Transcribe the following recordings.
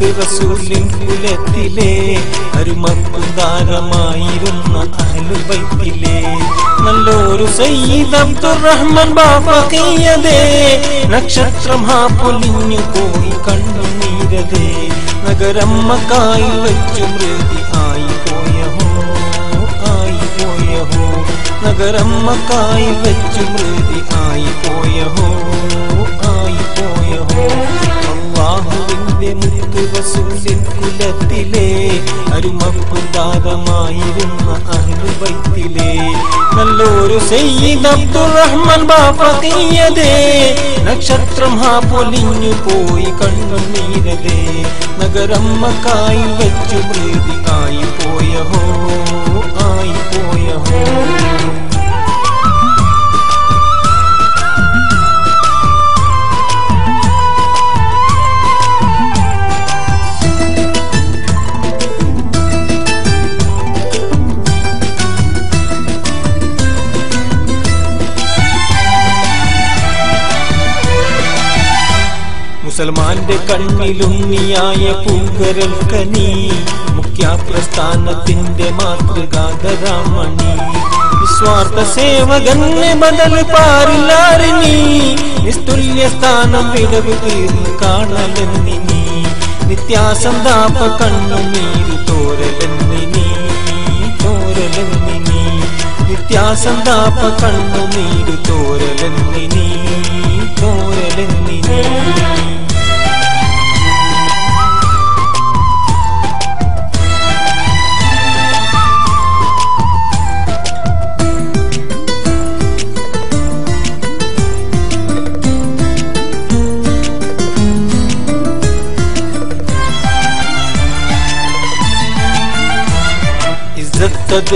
മുത്ത് റസൂലിൻ കുലത്തിലെ അരുമക്കുന്താരമായിരുന്ന അഹ്ലുൽ ബൈത്തിലെ നല്ലൊരു സയ്യിദ് അബ്ദുറഹ്മാൻ ബാഫഖിയതേ നക്ഷത്രം ഹാ പൊലിഞ്ഞു പോയി കണ്ണുനീരതേ നഗരം മക്കായിൽ വെച്ചു മൃതി ആയി പോയഹോ നഗരം മക്കായിൽ വെച്ചു മൃതി ആയി പോയഹോ അല്ലാഹുവിന്റെ മുത്ത് റസൂലിൻ കുലത്തിലെ അരുമക്കുന്താരമായിരുന്ന അഹ്ലുൽ ബൈത്തിലെ നല്ലൊരു സയ്യിദ് അബ്ദുറഹ്മാൻ ബാഫഖിയതേ നക്ഷത്രം ഹാ പൊലിഞ്ഞു പോയി കണ്ണുനീരതേ നഗരം മക്കായിൽ വെച്ചു മൃതി ആയി പോയഹോ മുസൽമാന്റെ കണ്ണിലുണ്ണിയായ പൂങ്കരൽ കനി മുഖ്യപ്രസ്ഥാനത്തിന്റെ മാതൃകാധരാമണി നിസ്വാർത്ഥ സേവകന് ബദൽ പാറില്ലാറിനി നിസ്തുല്യ സ്ഥാനം വിടവ് തീർന്നു കാണലെന്നിനി നിത്യാസന്താപ കണ്ണുനീരു തോരലെന്നിനി നിത്യാസന്താപ കണ്ണുനീരു തോരലെന്നിനി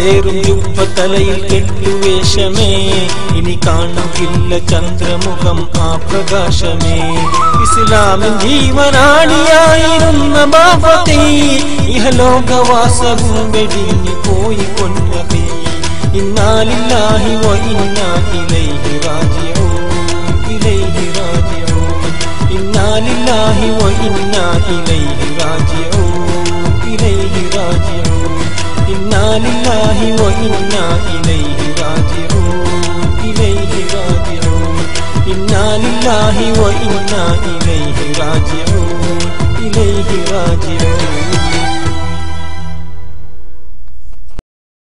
േറും യുപ്പത്തലയിൽ കെട്ടുവേഷമേ ഇനി കാണുകില്ല ചന്ദ്രമുഖം ആ പ്രകാശമേ ഇസ്ലാമിൻ ജീവനാടിയായിരുന്ന ബാഫഖി ഇഹലോകവാസവും വെടിഞ്ഞു പോയി കൊന്നഹി ഇന്നാ ലില്ലാഹി വ ഇന്നാ ഇലൈഹി റാജിഊൻ ഇന്നാ ലില്ലാഹി വ ഇന്നാ ഇലൈഹി റാജിഊൻ إنا لله وإنا إليه راجعون إنا لله وإنا إليه راجعون